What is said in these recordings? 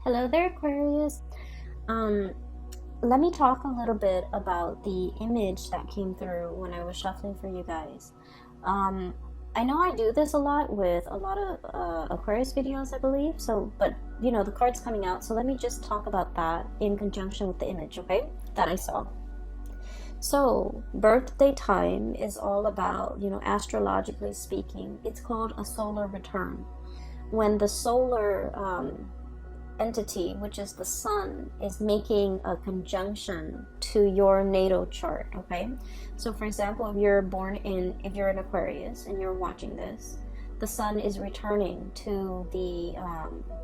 Hello there, Aquarius. Um, Let me talk a little bit about the image that came through when I was shuffling for you guys. Um, I know I do this a lot with a lot of Aquarius videos, I believe. But the card's coming out, so let me just talk about that in conjunction with the image, okay, that I saw. So, birthday time is all about, astrologically speaking, it's called a solar return. When the solar entity, which is the sun, is making a conjunction to your natal chart, okay? So for example, if you're an Aquarius and you're watching this, the sun is returning to the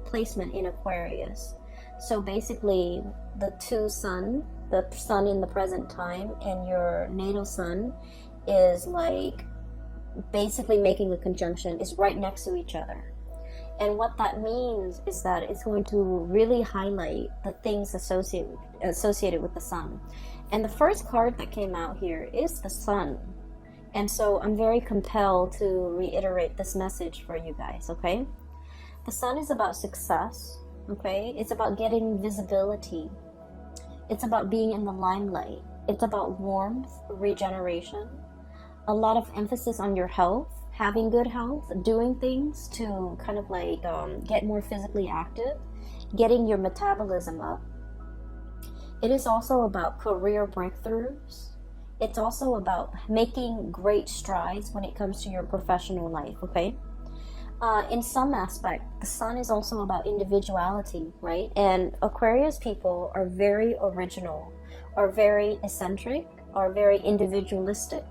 placement in Aquarius. So basically the sun in the present time and your natal sun is like basically making a conjunction, is right next to each other. And what that means is that it's going to really highlight the things associated with the sun. And the first card that came out here is the sun. And so I'm very compelled to reiterate this message for you guys, okay? The sun is about success, okay? It's about getting visibility. It's about being in the limelight. It's about warmth, regeneration, a lot of emphasis on your health, having good health, doing things to kind of like get more physically active, getting your metabolism up. It is also about career breakthroughs. It's also about making great strides when it comes to your professional life, okay? In some aspect, the sun is also about individuality, right? And Aquarius people are very original, are very eccentric, are very individualistic.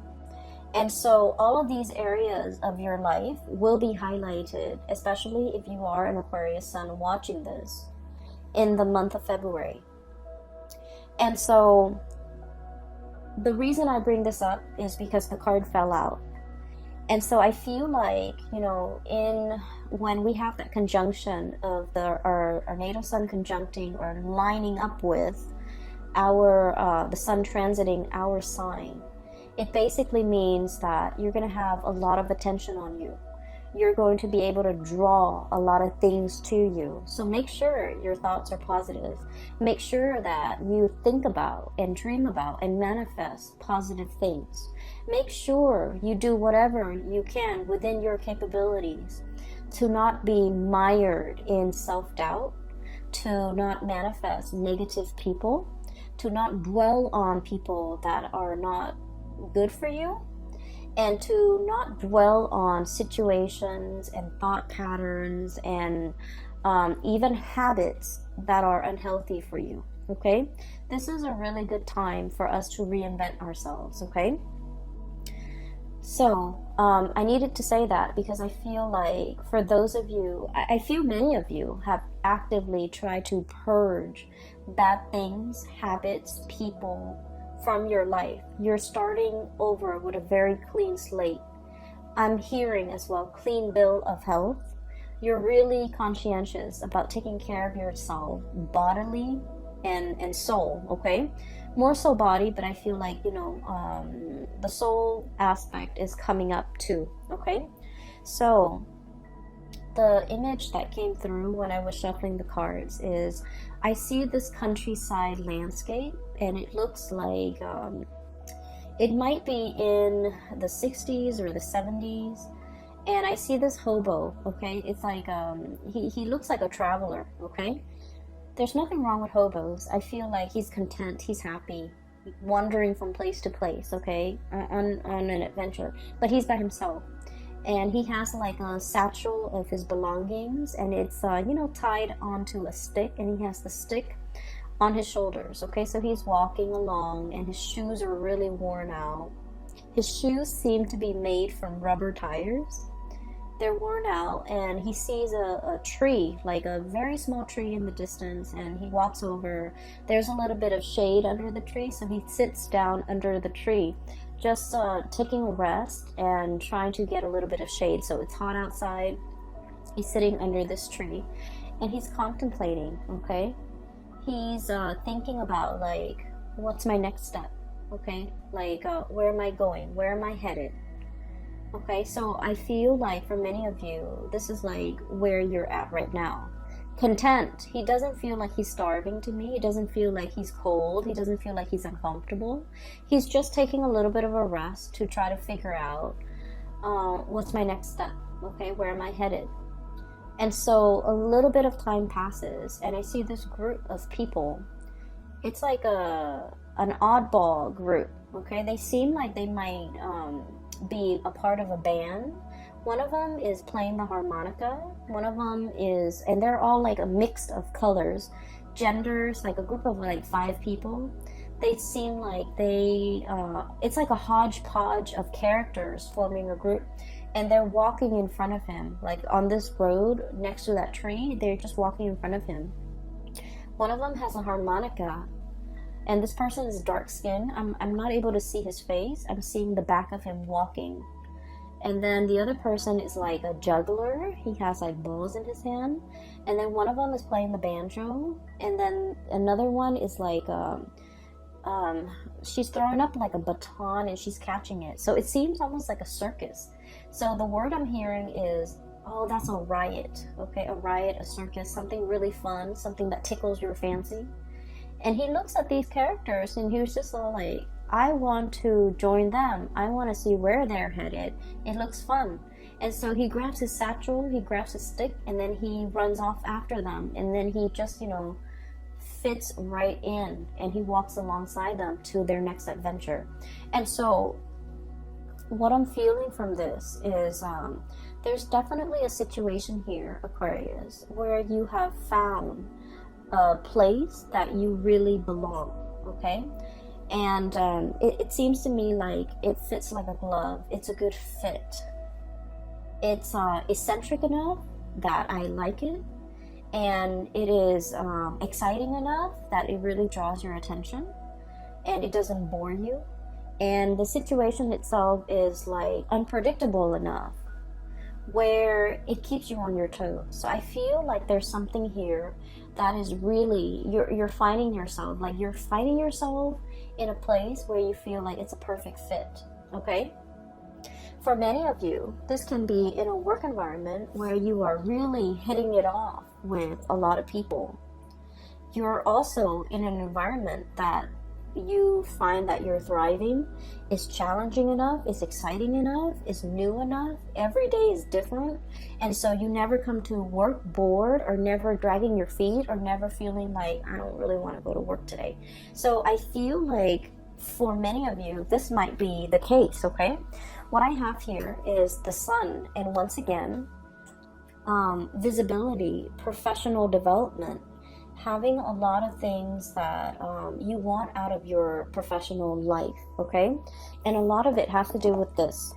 And so all of these areas of your life will be highlighted, especially if you are an Aquarius sun watching this in the month of February. And so the reason I bring this up is because the card fell out. And so I feel like, when we have that conjunction of our natal sun conjuncting or lining up with the sun transiting our sign, it basically means that you're going to have a lot of attention on you. You're going to be able to draw a lot of things to you. So make sure your thoughts are positive. Make sure that you think about and dream about and manifest positive things. Make sure you do whatever you can within your capabilities to not be mired in self-doubt, to not manifest negative people, to not dwell on people that are not good for you, and to not dwell on situations and thought patterns and even habits that are unhealthy for you, okay? This is a really good time for us to reinvent ourselves, okay? So I needed to say that because I feel like for those of you, I feel many of you have actively tried to purge bad things, habits, people from your life. You're starting over with a very clean slate. I'm hearing as well, clean bill of health. You're really conscientious about taking care of yourself bodily and soul, okay? More so body, but I feel like, the soul aspect is coming up too, okay? So the image that came through when I was shuffling the cards is I see this countryside landscape, and it looks like it might be in the 60s or the 70s, and I see this hobo, okay? It's like he looks like a traveler, okay? There's nothing wrong with hobos. I feel like he's content, he's happy, wandering from place to place, okay, on an adventure, but he's by himself. And he has like a satchel of his belongings, and it's tied onto a stick, and he has the stick on his shoulders, okay? So he's walking along, and his shoes are really worn out. His shoes seem to be made from rubber tires. They're worn out, and he sees a tree, like a very small tree in the distance, and he walks over. There's a little bit of shade under the tree, so he sits down under the tree, just taking a rest and trying to get a little bit of shade. So it's hot outside. He's sitting under this tree, and he's contemplating, okay? He's thinking about, like, what's my next step, okay? Like, where am I going? Where am I headed? Okay, so I feel like for many of you, this is like where you're at right now. content. He doesn't feel like he's starving to me. He doesn't feel like he's cold. He doesn't feel like he's uncomfortable. He's just taking a little bit of a rest to try to figure out what's my next step. Okay, where am I headed? And so a little bit of time passes, and I see this group of people. It's like an oddball group. Okay, they seem like they might be a part of a band. One of them is playing the harmonica. One of them is, and they're all like a mix of colors, genders, like a group of like 5 people. They seem like it's like a hodgepodge of characters forming a group, and they're walking in front of him, like on this road next to that tree. They're just walking in front of him. One of them has a harmonica, and this person is dark skinned. I'm not able to see his face. I'm seeing the back of him walking. And then the other person is like a juggler. He has like balls in his hand. And then one of them is playing the banjo. And then another one is like, she's throwing up like a baton and she's catching it. So it seems almost like a circus. So the word I'm hearing is, oh, that's a riot. Okay, a riot, a circus, something really fun, something that tickles your fancy. And he looks at these characters and he was just all like, I want to join them. I want to see where they're headed. It looks fun. And so he grabs his satchel, he grabs his stick, and then he runs off after them. And then he just, fits right in, and he walks alongside them to their next adventure. And so what I'm feeling from this is there's definitely a situation here, Aquarius, where you have found a place that you really belong, okay? And it seems to me like it fits like a glove. It's a good fit. It's eccentric enough that I like it, and it is exciting enough that it really draws your attention, and it doesn't bore you. And the situation itself is like unpredictable enough where it keeps you on your toes. So I feel like there's something here that is really, you're finding yourself in a place where you feel like it's a perfect fit, okay? For many of you, this can be in a work environment where you are really hitting it off with a lot of people. You're also in an environment that you find that you're thriving, is challenging enough, is exciting enough, is new enough. Every day is different, and so you never come to work bored, or never dragging your feet, or never feeling like, I don't really want to go to work today. So I feel like for many of you, this might be the case, okay? What I have here is the sun, and once again, visibility, professional development, having a lot of things that you want out of your professional life, okay? And a lot of it has to do with this.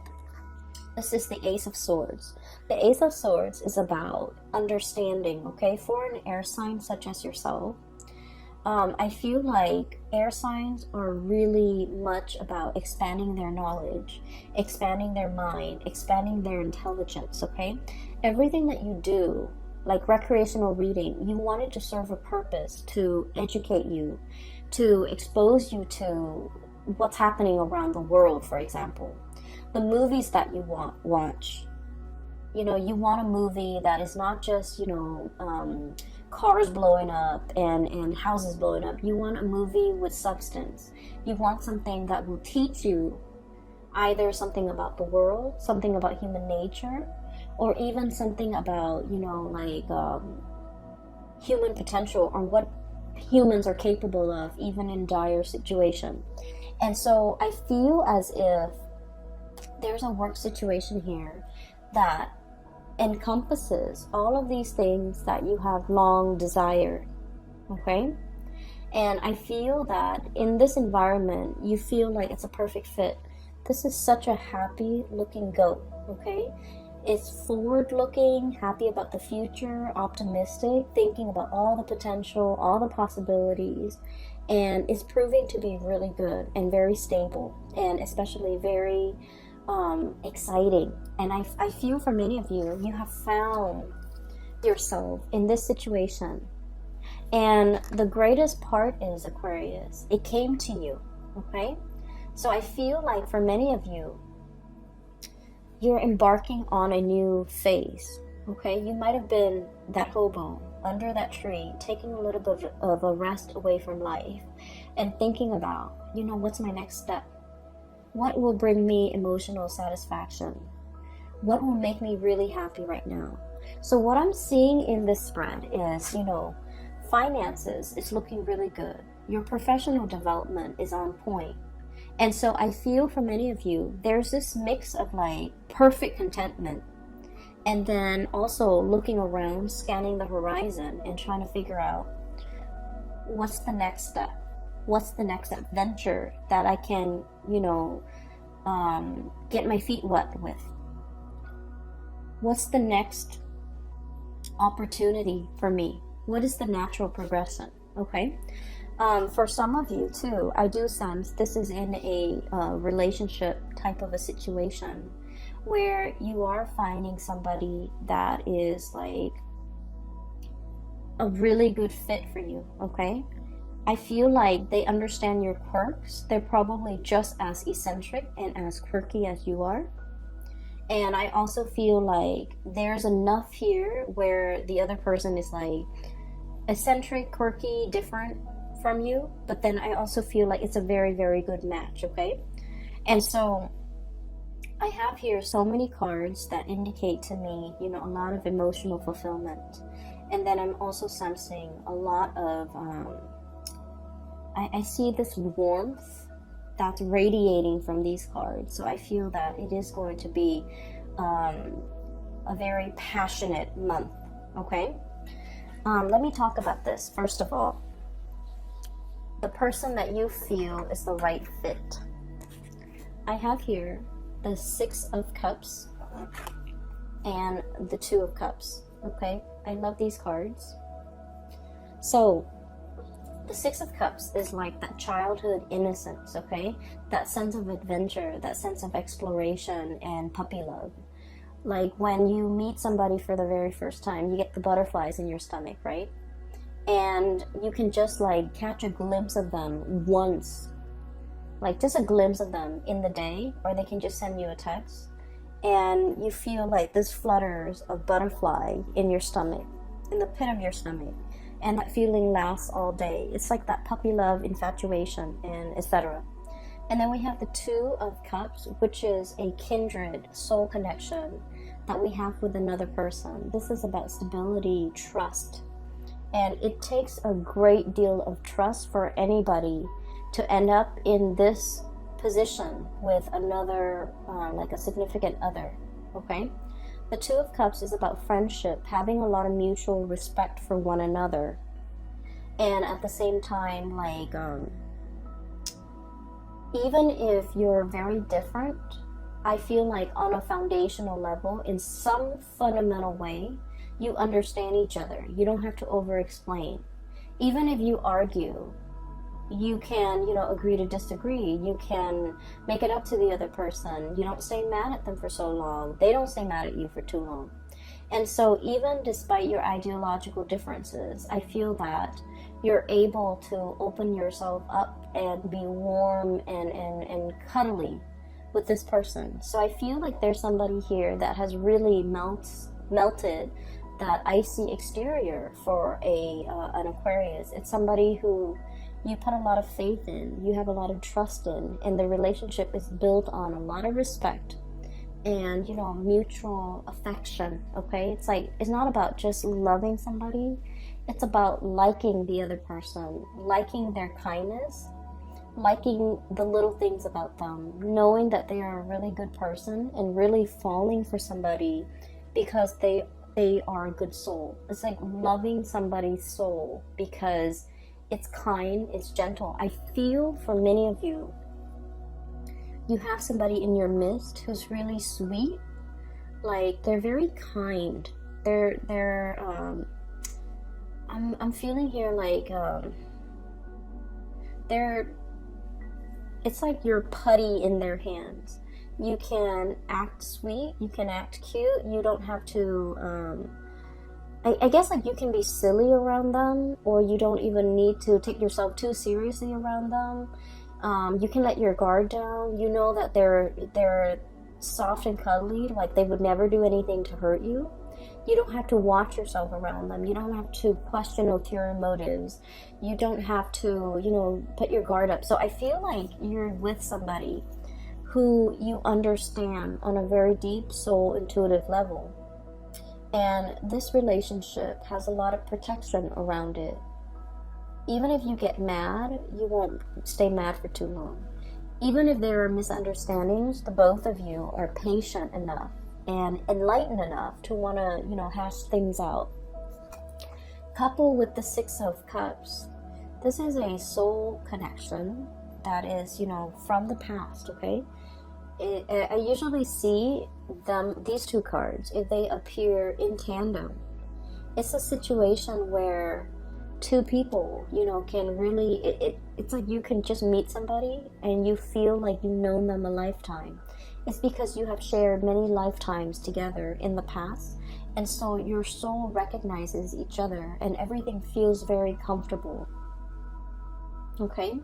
This is the Ace of Swords. The Ace of Swords is about understanding, okay? For an air sign such as yourself, I feel like air signs are really much about expanding their knowledge, expanding their mind, expanding their intelligence, okay? Everything that you do, like recreational reading, you want it to serve a purpose, to educate you, to expose you to what's happening around the world, for example. The movies that you watch, you want a movie that is not just, cars blowing up and houses blowing up. You want a movie with substance. You want something that will teach you either something about the world, something about human nature, or even something about, human potential, or what humans are capable of, even in dire situation. And so I feel as if there's a work situation here that encompasses all of these things that you have long desired, okay? And I feel that in this environment, you feel like it's a perfect fit. This is such a happy looking goat, okay? It's forward looking, happy about the future, optimistic, thinking about all the potential, all the possibilities, and it's proving to be really good and very stable, and especially very exciting. And I feel for many of you, you have found yourself in this situation. And the greatest part is, Aquarius, it came to you, okay? So I feel like for many of you, you're embarking on a new phase, okay? You might have been that hobo under that tree, taking a little bit of a rest away from life and thinking about, what's my next step? What will bring me emotional satisfaction? What will make me really happy right now? So what I'm seeing in this spread is, finances is looking really good. Your professional development is on point. And so I feel for many of you, there's this mix of like perfect contentment and then also looking around, scanning the horizon and trying to figure out what's the next step? What's the next adventure that I can, get my feet wet with? What's the next opportunity for me? What is the natural progression? Okay. For some of you too, I do sense this is in a relationship type of a situation where you are finding somebody that is like a really good fit for you. Okay. I feel like they understand your quirks. They're probably just as eccentric and as quirky as you are. And I also feel like there's enough here where the other person is like eccentric, quirky, different from you, but then I also feel like it's a very, very good match, okay? And so I have here so many cards that indicate to me, a lot of emotional fulfillment. And then I'm also sensing a lot of, I see this warmth that's radiating from these cards. So I feel that it is going to be a very passionate month, okay? Let me talk about this. First of all, the person that you feel is the right fit. I have here the 6 of Cups and the 2 of Cups, okay? I love these cards. So, the 6 of Cups is like that childhood innocence, okay? That sense of adventure, that sense of exploration and puppy love. Like when you meet somebody for the very first time, you get the butterflies in your stomach, right? And you can just like catch a glimpse of them once, like just a glimpse of them in the day, or they can just send you a text and you feel like this flutters of butterfly in your stomach, in the pit of your stomach, and that feeling lasts all day. It's like that puppy love, infatuation, and etc. And then we have the 2 of Cups, which is a kindred soul connection that we have with another person. This is about stability, trust. And it takes a great deal of trust for anybody to end up in this position with another, like a significant other, okay? The 2 of Cups is about friendship, having a lot of mutual respect for one another. And at the same time, like, even if you're very different, I feel like on a foundational level, in some fundamental way, you understand each other. You don't have to over-explain. Even if you argue, you can, agree to disagree. You can make it up to the other person. You don't stay mad at them for so long. They don't stay mad at you for too long. And so even despite your ideological differences, I feel that you're able to open yourself up and be warm and cuddly with this person. So I feel like there's somebody here that has really melted that icy exterior for an Aquarius. It's somebody who you put a lot of faith in, you have a lot of trust in, and the relationship is built on a lot of respect and, mutual affection, okay? It's like, it's not about just loving somebody, it's about liking the other person, liking their kindness, liking the little things about them, knowing that they are a really good person and really falling for somebody because they are a good soul. It's like loving somebody's soul because it's kind, it's gentle. I feel for many of you, you have somebody in your midst who's really sweet. Like they're very kind. I'm feeling here like it's like you're putty in their hands. You can act sweet, you can act cute, you don't have to I guess like you can be silly around them, or you don't even need to take yourself too seriously around them. You can let your guard down. You know that they're soft and cuddly, like they would never do anything to hurt you. You don't have to watch yourself around them. You don't have to question ulterior motives. You don't have to, you know, put your guard up. So I feel like you're with somebody who you understand on a very deep soul intuitive level. And this relationship has a lot of protection around it. Even if you get mad, you won't stay mad for too long. Even if there are misunderstandings, the both of you are patient enough and enlightened enough to want to, you know, hash things out. Coupled with the Six of Cups, this is a soul connection that is, you know, from the past, okay? I usually see these two cards, if they appear in tandem, it's a situation where two people, you know, can really, it's like you can just meet somebody and you feel like you've known them a lifetime. It's because you have shared many lifetimes together in the past, and so your soul recognizes each other and everything feels very comfortable. Okay,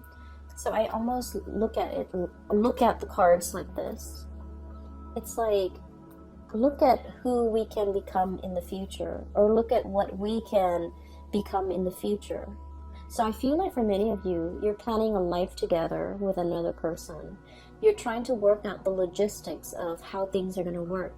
so I almost look at the cards like this. It's like, look at who we can become in the future, or look at what we can become in the future. So I feel like for many of you, you're planning a life together with another person. You're trying to work out the logistics of how things are going to work.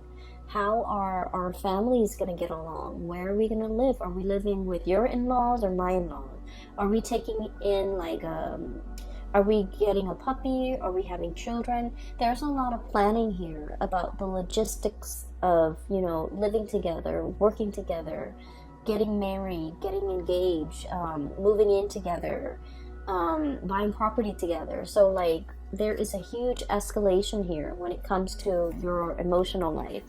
How are our families going to get along? Where are we going to live? Are we living with your in-laws or my in-laws? Are we taking in like are we getting a puppy? Are we having children? There's a lot of planning here about the logistics of, you know, living together, working together, getting married, getting engaged, moving in together, buying property together. So like there is a huge escalation here when it comes to your emotional life.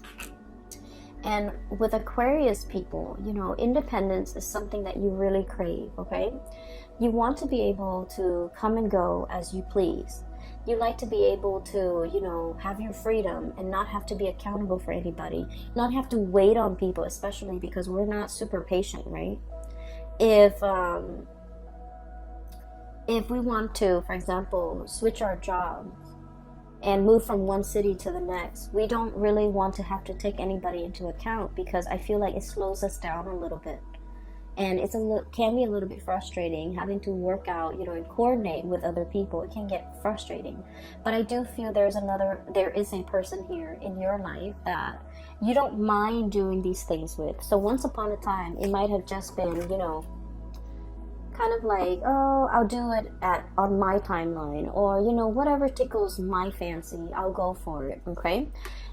And with Aquarius people, you know, independence is something that you really crave, okay? You want to be able to come and go as you please. You like to be able to, you know, have your freedom and not have to be accountable for anybody, not have to wait on people, especially because we're not super patient, right? If we want to, for example, switch our jobs and move from one city to the next, we don't really want to have to take anybody into account, because I feel like it slows us down a little bit. And can be a little bit frustrating having to work out, you know, and coordinate with other people. It can get frustrating. But I do feel there is a person here in your life that you don't mind doing these things with. So once upon a time, it might have just been, you know, kind of like, oh, I'll do it on my timeline, or, you know, whatever tickles my fancy, I'll go for it, okay?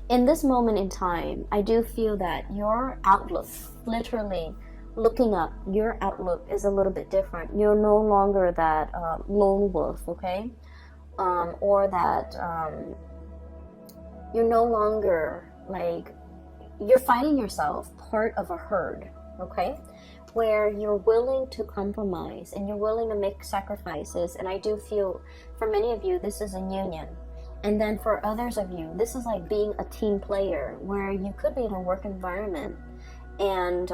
In this moment in time, I do feel that your outlook, literally looking up, your outlook is a little bit different. You're no longer that lone wolf, okay? Or that you're no longer like, you're finding yourself part of a herd, okay? Where you're willing to compromise and you're willing to make sacrifices. And I do feel for many of you, this is a union. And then for others of you, this is like being a team player, where you could be in a work environment and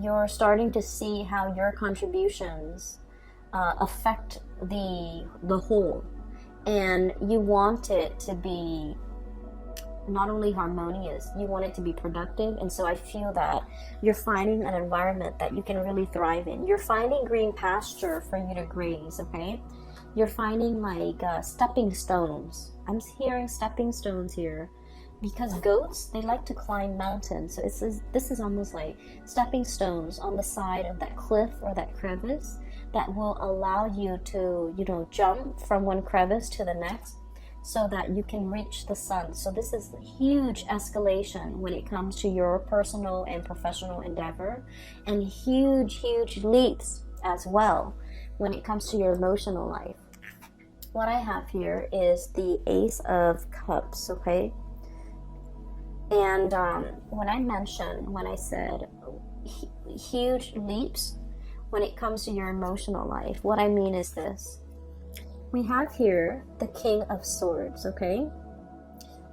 you're starting to see how your contributions affect the whole, and you want it to be not only harmonious, you want it to be productive. And so I feel that you're finding an environment that you can really thrive in. You're finding green pasture for you to graze, okay? You're finding like stepping stones. I'm hearing stepping stones here, because goats, they like to climb mountains. So this is almost like stepping stones on the side of that cliff or that crevice that will allow you to, you know, jump from one crevice to the next so that you can reach the sun. So this is a huge escalation when it comes to your personal and professional endeavor, and huge leaps as well when it comes to your emotional life. What I have here is the Ace of Cups, okay? And when I said huge leaps when it comes to your emotional life, what I mean is this. We have here the King of Swords, okay?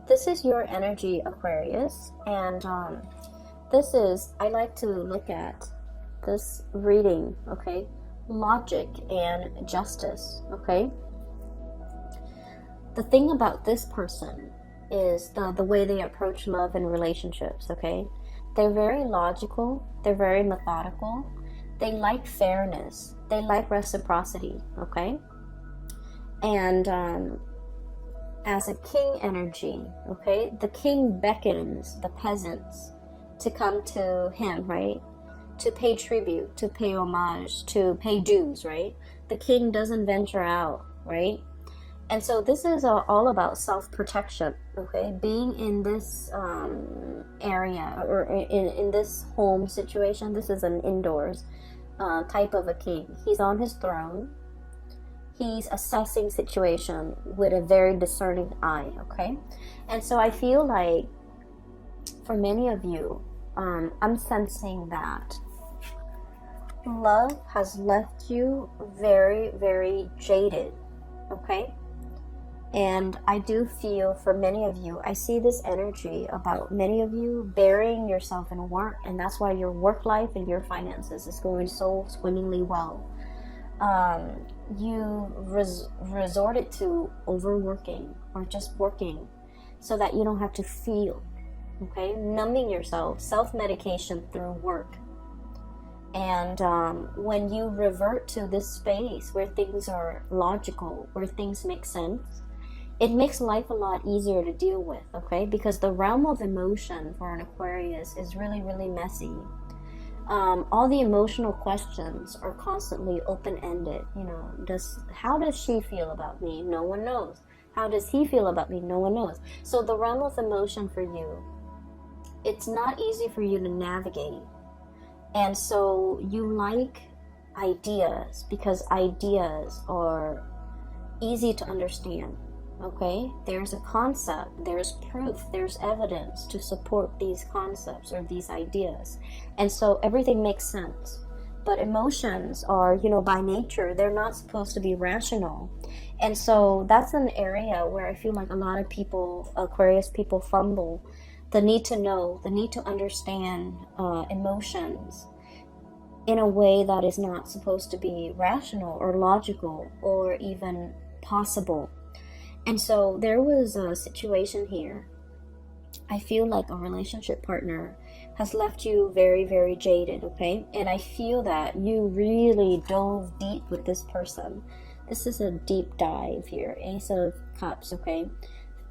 This is your energy, Aquarius. And this is, I like to look at this reading, okay? Logic and justice, okay? The thing about this person is the way they approach love and relationships, okay? They're very logical. They're very methodical. They like fairness. They like reciprocity, okay? And as a king energy, okay, the king beckons the peasants to come to him, right? To pay tribute, to pay homage, to pay dues, right? The king doesn't venture out, right? And so this is all about self-protection, okay? Being in this area or in this home situation, this is an indoors type of a king. He's on his throne. He's assessing situation with a very discerning eye, okay? And so I feel like for many of you, I'm sensing that love has left you very, very jaded, okay? And I do feel for many of you, I see this energy about many of you burying yourself in work, and that's why your work life and your finances is going so swimmingly well. You resorted to overworking or just working so that you don't have to feel, okay? Numbing yourself, self-medication through work. And when you revert to this space where things are logical, where things make sense, it makes life a lot easier to deal with, okay? Because the realm of emotion for an Aquarius is really, really messy. All the emotional questions are constantly open-ended. You know, how does she feel about me? No one knows. How does he feel about me? No one knows. So the realm of emotion for you, it's not easy for you to navigate. And so you like ideas because ideas are easy to understand. Okay, there's a concept, there's proof, there's evidence to support these concepts or these ideas, and so everything makes sense. But emotions are, you know, by nature, they're not supposed to be rational. And so that's an area where I feel like a lot of people, Aquarius people, fumble the need to know, the need to understand emotions in a way that is not supposed to be rational or logical or even possible. And so there was a situation here. I feel like a relationship partner has left you very, very jaded, okay? And I feel that you really dove deep with this person. This is a deep dive here. Ace of Cups, okay?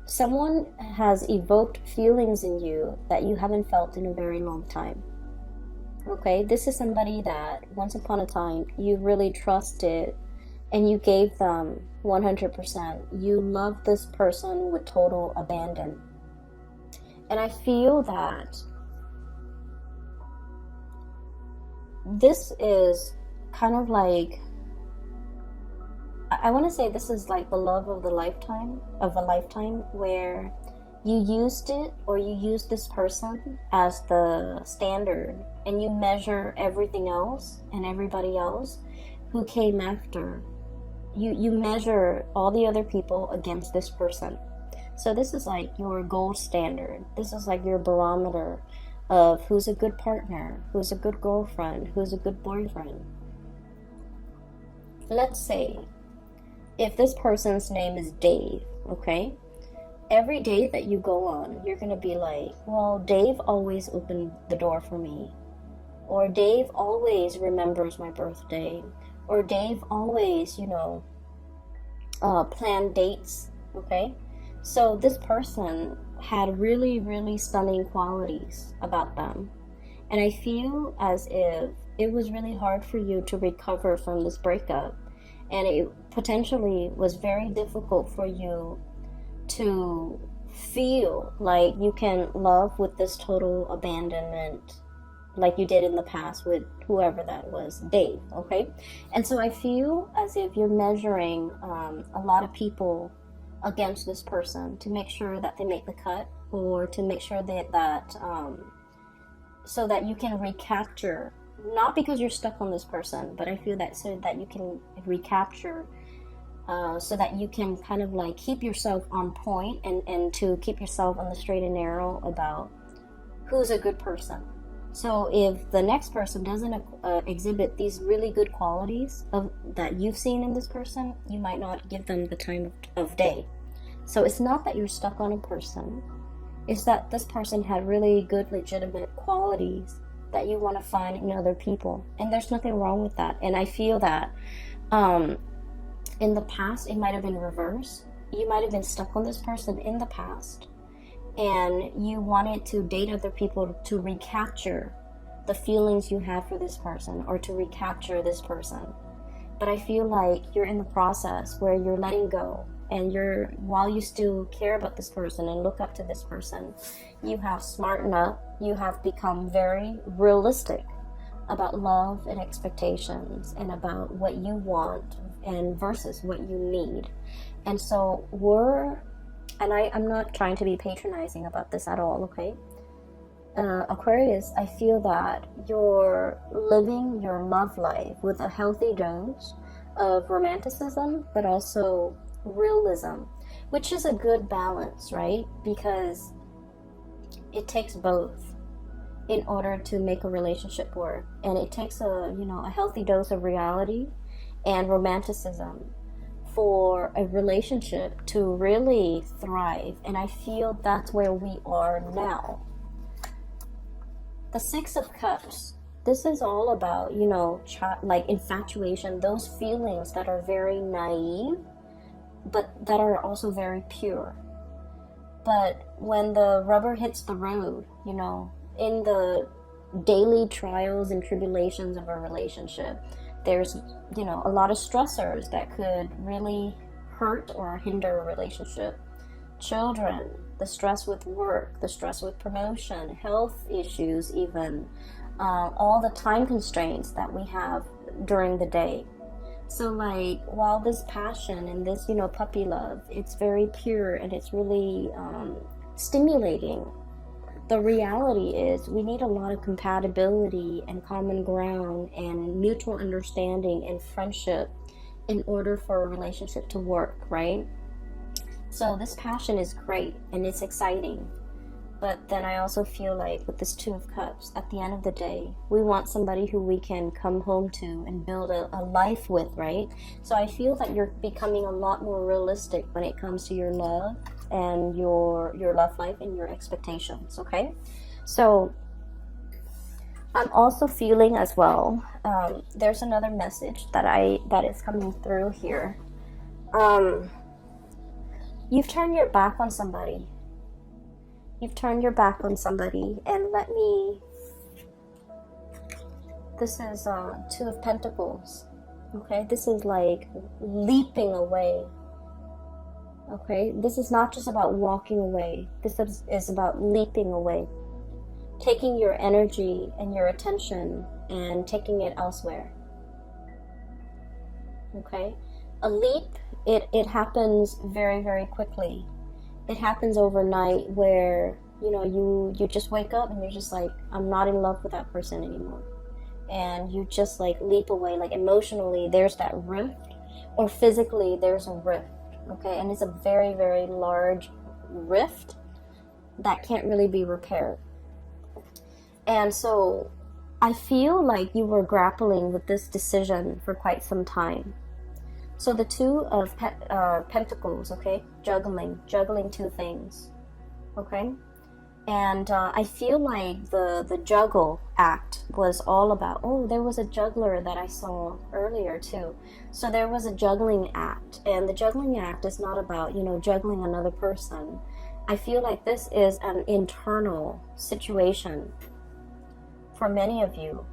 Someone has evoked feelings in you that you haven't felt in a very long time. Okay? This is somebody that once upon a time you really trusted and you gave them 100%. You love this person with total abandon. And I feel that this is kind of like, I want to say this is like the love of a lifetime, where you used it or you used this person as the standard and you measure everything else and everybody else who came after. You measure all the other people against this person. So this is like your gold standard. This is like your barometer of who's a good partner, who's a good girlfriend, who's a good boyfriend. Let's say if this person's name is Dave, okay? Every date that you go on, you're going to be like, well, Dave always opened the door for me. Or Dave always remembers my birthday. Or Dave always, you know, plan dates, okay? So this person had really, really stunning qualities about them. And I feel as if it was really hard for you to recover from this breakup. And it potentially was very difficult for you to feel like you can love with this total abandonment like you did in the past with whoever that was, Dave, okay? And so I feel as if you're measuring a lot of people against this person to make sure that they make the cut, or to make sure that so that you can recapture, not because you're stuck on this person, but I feel that so that you can recapture, so that you can kind of like keep yourself on point and to keep yourself on the straight and narrow about who's a good person. So if the next person doesn't exhibit these really good qualities that you've seen in this person, you might not give them the time of day. So it's not that you're stuck on a person. is that this person had really good, legitimate qualities that you want to find in other people. And there's nothing wrong with that. And I feel that in the past, it might have been reversed. You might have been stuck on this person in the past, and you wanted to date other people to recapture the feelings you had for this person, or to recapture this person. But I feel like you're in the process where you're letting go, and while you still care about this person and look up to this person, you have smartened up, you have become very realistic about love and expectations, and about what you want and versus what you need. And so I'm not trying to be patronizing about this at all, okay? Aquarius, I feel that you're living your love life with a healthy dose of romanticism, but also realism, which is a good balance, right? Because it takes both in order to make a relationship work. And it takes a healthy dose of reality and romanticism for a relationship to really thrive. And I feel that's where we are now. The Six of Cups, this is all about, like infatuation, those feelings that are very naive, but that are also very pure. But when the rubber hits the road, in the daily trials and tribulations of a relationship, there's, a lot of stressors that could really hurt or hinder a relationship. Children, the stress with work, the stress with promotion, health issues even, all the time constraints that we have during the day. So like, while this passion and this, puppy love, it's very pure and it's really stimulating, the reality is we need a lot of compatibility and common ground and mutual understanding and friendship in order for a relationship to work, right? So this passion is great and it's exciting. But then I also feel like with this Two of Cups, at the end of the day, we want somebody who we can come home to and build a life with, right? So I feel that you're becoming a lot more realistic when it comes to your love and your love life and your expectations, okay? So I'm also feeling as well, there's another message that is coming through here. You've turned your back on somebody. You've turned your back on somebody, and this is Two of Pentacles, okay? This is like leaping away, okay? This is not just about walking away. This is about leaping away, taking your energy and your attention and taking it elsewhere, okay? A leap, it happens very, very quickly. It happens overnight where, you just wake up and you're just like, I'm not in love with that person anymore. And you just like leap away, like emotionally there's that rift, or physically there's a rift, okay? And it's a very, very large rift that can't really be repaired. And so I feel like you were grappling with this decision for quite some time. So the Two of Pentacles, okay? Juggling two things, okay? And I feel like the juggle act was all about, there was a juggler that I saw earlier too. So there was a juggling act, and the juggling act is not about, juggling another person. I feel like this is an internal situation for many of you.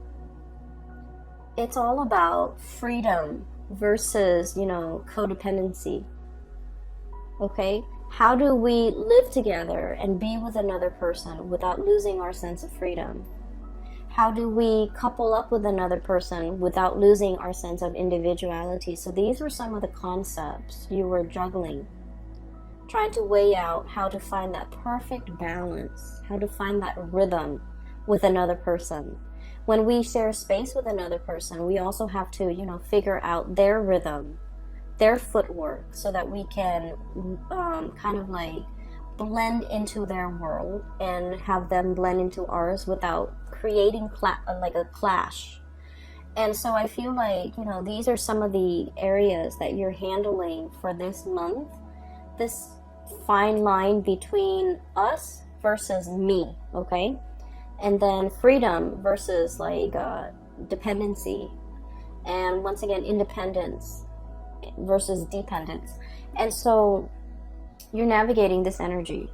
It's all about freedom versus, codependency, okay? How do we live together and be with another person without losing our sense of freedom? How do we couple up with another person without losing our sense of individuality? So these were some of the concepts you were juggling, trying to weigh out how to find that perfect balance, how to find that rhythm with another person. When we share space with another person, we also have to, figure out their rhythm, their footwork, so that we can kind of like blend into their world and have them blend into ours without creating like a clash. And so I feel like, these are some of the areas that you're handling for this month. This fine line between us versus me, okay? And then freedom versus like dependency, and once again independence versus dependence. And so you're navigating this energy.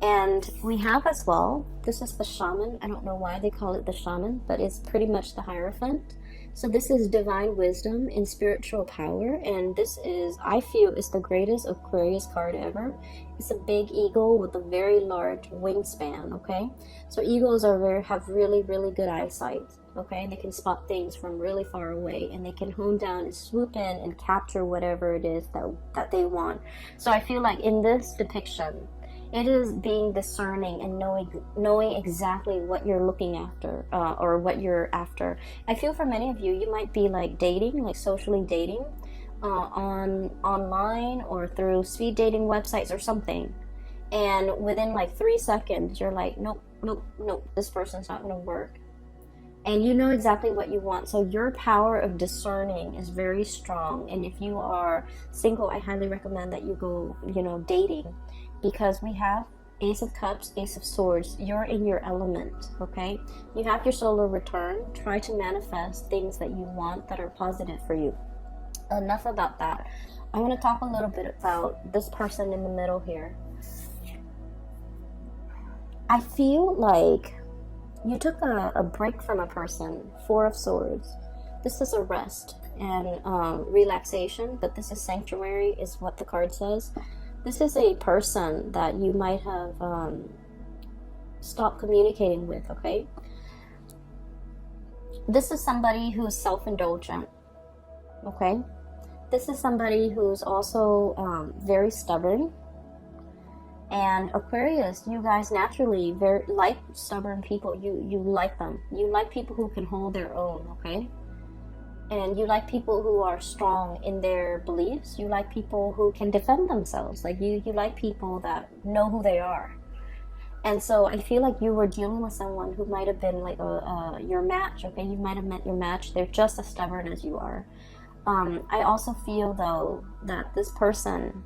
And we have as well, this is the shaman. I don't know why they call it the shaman, but it's pretty much the Hierophant. So this is divine wisdom and spiritual power, and this is, I feel, is the greatest Aquarius card ever. It's a big eagle with a very large wingspan, okay? So eagles have really, really good eyesight, okay? They can spot things from really far away, and they can hone down and swoop in and capture whatever it is that they want. So I feel like in this depiction, it is being discerning and knowing exactly what you're looking after, or what you're after. I feel for many of you, you might be like dating, like socially dating, online or through speed dating websites or something. And within like 3 seconds, you're like, nope, nope, nope, this person's not going to work. And you know exactly what you want. So your power of discerning is very strong. And if you are single, I highly recommend that you go, dating. Because we have Ace of Cups, Ace of Swords. You're in your element, okay? You have your solar return. Try to manifest things that you want that are positive for you. Enough about that. I want to talk a little bit about this person in the middle here. I feel like you took a break from a person. Four of Swords. This is a rest and relaxation, but this is sanctuary, is what the card says. This is a person that you might have stopped communicating with, okay? This is somebody who's self-indulgent, okay? This is somebody who's also very stubborn. And Aquarius, you guys naturally very like stubborn people. You like them. You like people who can hold their own, okay? And you like people who are strong in their beliefs. You like people who can defend themselves. Like you like people that know who they are. And so I feel like you were dealing with someone who might have been like your match, okay? You might have met your match. They're just as stubborn as you are. I also feel, though, that this person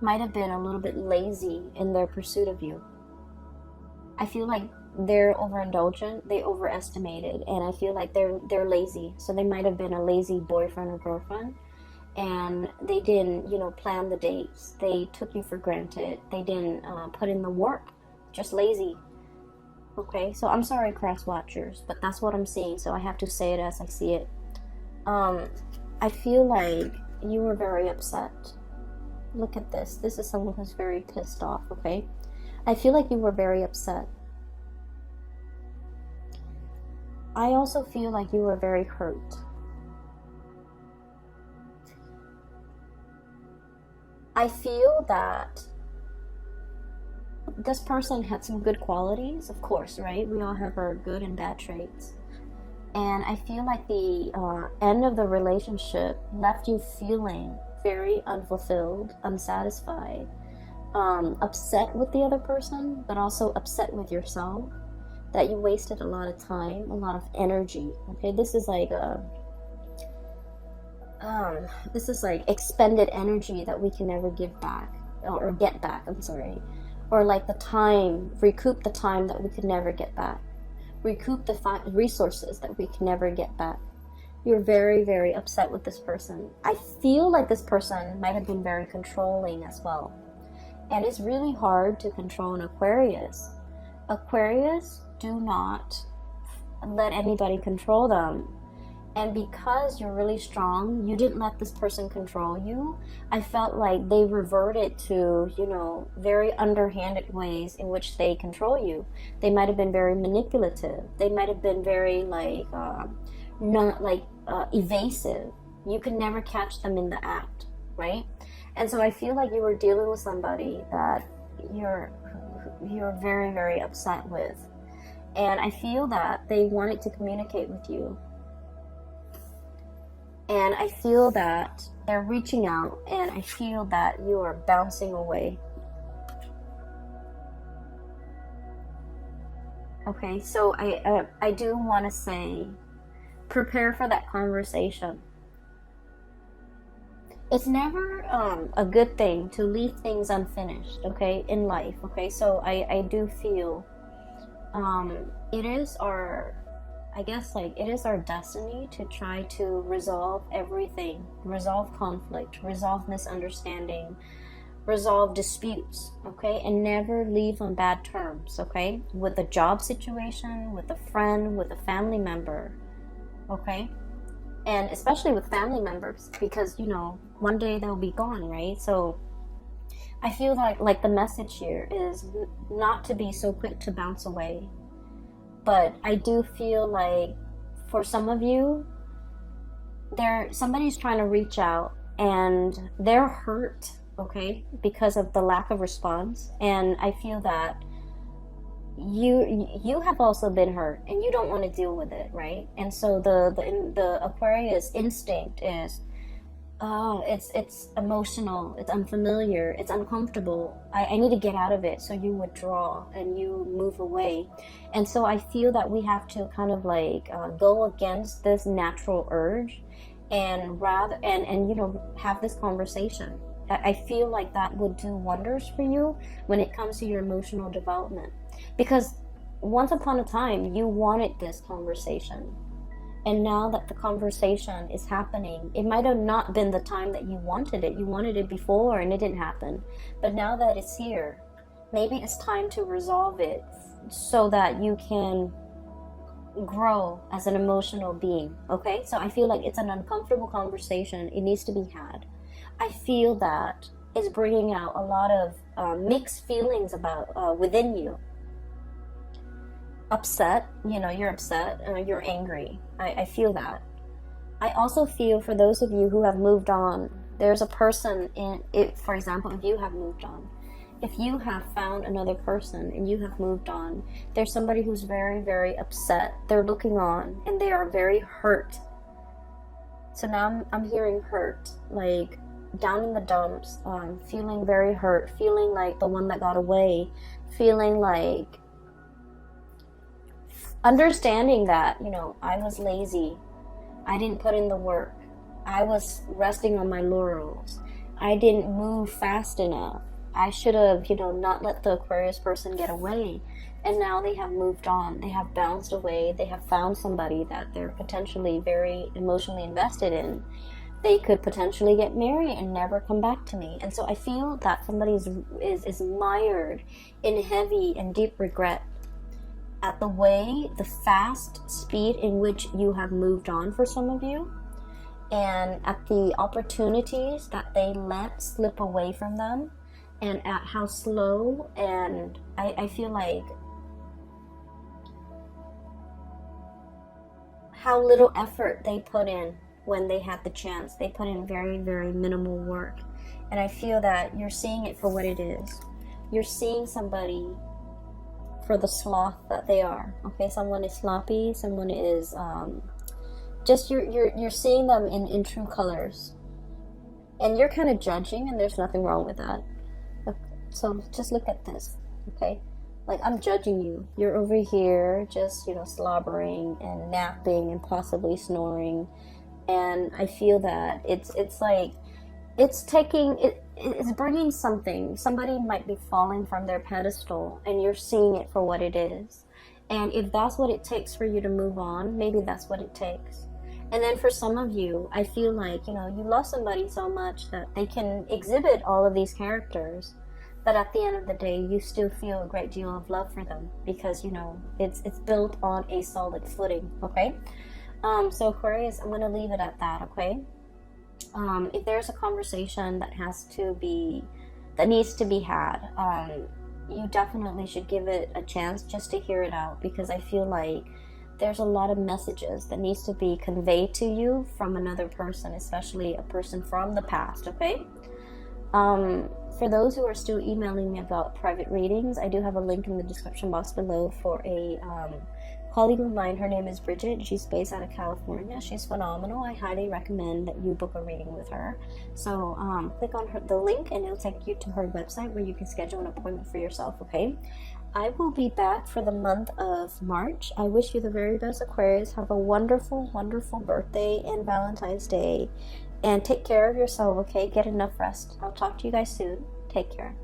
might have been a little bit lazy in their pursuit of you. I feel like they're overindulgent, they overestimated, and I feel like they're lazy. So they might have been a lazy boyfriend or girlfriend, and they didn't, plan the dates. They took you for granted. They didn't put in the work. Just lazy. Okay, so I'm sorry, cross watchers, but that's what I'm seeing. So I have to say it as I see it. I feel like you were very upset. Look at this. This is someone who's very pissed off. Okay, I feel like you were very upset. I also feel like you were very hurt. I feel that this person had some good qualities, of course, right? We all have our good and bad traits. And I feel like the end of the relationship left you feeling very unfulfilled, unsatisfied, upset with the other person, but also upset with yourself. That you wasted a lot of time, a lot of energy. Okay, this is like expended energy that we can never give back or get back. I'm sorry, or like recoup the time that we could never get back, recoup the resources that we can never get back. You're very, very upset with this person. I feel like this person might have been very controlling as well, and it's really hard to control an Aquarius. Aquarius do not let anybody control them. And because you're really strong, you didn't let this person control you. I felt like they reverted to, very underhanded ways in which they control you. They might have been very manipulative. They might have been very evasive. You can never catch them in the act, right? And so I feel like you were dealing with somebody that you're very, very upset with. And I feel that they wanted to communicate with you. And I feel that they're reaching out, and I feel that you are bouncing away. Okay, so I do want to say, prepare for that conversation. it's never a good thing to leave things unfinished, okay, in life, okay? So I do feel it is our, I guess, like, it is our destiny to try to resolve everything, resolve conflict, resolve misunderstanding, resolve disputes, okay, and never leave on bad terms, okay, with a job situation, with a friend, with a family member, okay, and especially with family members, because, you know, one day they'll be gone, right? So I feel like the message here is not to be so quick to bounce away. But I do feel like for some of you, somebody's trying to reach out and they're hurt, okay, because of the lack of response. And I feel that you have also been hurt and you don't want to deal with it, right? And so the Aquarius instinct is, oh, it's emotional, it's unfamiliar, it's uncomfortable. I need to get out of it. So you withdraw and you move away. And so I feel that we have to kind of like go against this natural urge and you know, have this conversation. I feel like that would do wonders for you when it comes to your emotional development. Because once upon a time, you wanted this conversation. And now that the conversation is happening, it might have not been the time that you wanted it. You wanted it before and it didn't happen. But now that it's here, maybe it's time to resolve it so that you can grow as an emotional being, okay? So I feel like it's an uncomfortable conversation. It needs to be had. I feel that it's bringing out a lot of mixed feelings about within you. Upset, you know, you're upset, you're angry. I feel that. I also feel for those of you who have moved on, there's a person in it. For example, if you have moved on, if you have found another person and you have moved on, there's somebody who's very, very upset. They're looking on and they are very hurt. So now I'm hearing hurt, like down in the dumps, feeling very hurt, feeling like the one that got away, feeling like understanding that, you know, I was lazy, I didn't put in the work, I was resting on my laurels, I didn't move fast enough, I should have, you know, not let the Aquarius person get away. And now they have moved on, they have bounced away, they have found somebody that they're potentially very emotionally invested in. They could potentially get married and never come back to me. And so I feel that somebody is mired in heavy and deep regret at the fast speed in which you have moved on for some of you, and at the opportunities that they let slip away from them, and at how slow and I feel like how little effort they put in when they had the chance. They put in very, very minimal work. And I feel that you're seeing it for what it is. You're seeing somebody for the sloth that they are, okay? Someone is sloppy, someone is just you're seeing them in true colors, and you're kind of judging, and there's nothing wrong with that. So just look at this, okay? Like, I'm judging you. You're over here just, you know, slobbering and napping and possibly snoring, and I feel that it's like it's bringing something. Somebody might be falling from their pedestal and you're seeing it for what it is. And if that's what it takes for you to move on, maybe that's what it takes. And then for some of you, I feel like, you know, you love somebody so much that they can exhibit all of these characters, but at the end of the day, you still feel a great deal of love for them because, you know, it's built on a solid footing, okay? So Aquarius, I'm going to leave it at that, okay? If there's a conversation that needs to be had, you definitely should give it a chance just to hear it out, because I feel like there's a lot of messages that needs to be conveyed to you from another person, especially a person from the past, okay? For those who are still emailing me about private readings, I do have a link in the description box below for a colleague of mine. Her name is Bridget. She's based out of California. She's phenomenal. I highly recommend that you book a reading with her. So click on the link and it'll take you to her website where you can schedule an appointment for yourself, okay? I will be back for the month of March. I wish you the very best, Aquarius. Have a wonderful, wonderful birthday and Valentine's Day. And take care of yourself, okay? Get enough rest. I'll talk to you guys soon. Take care.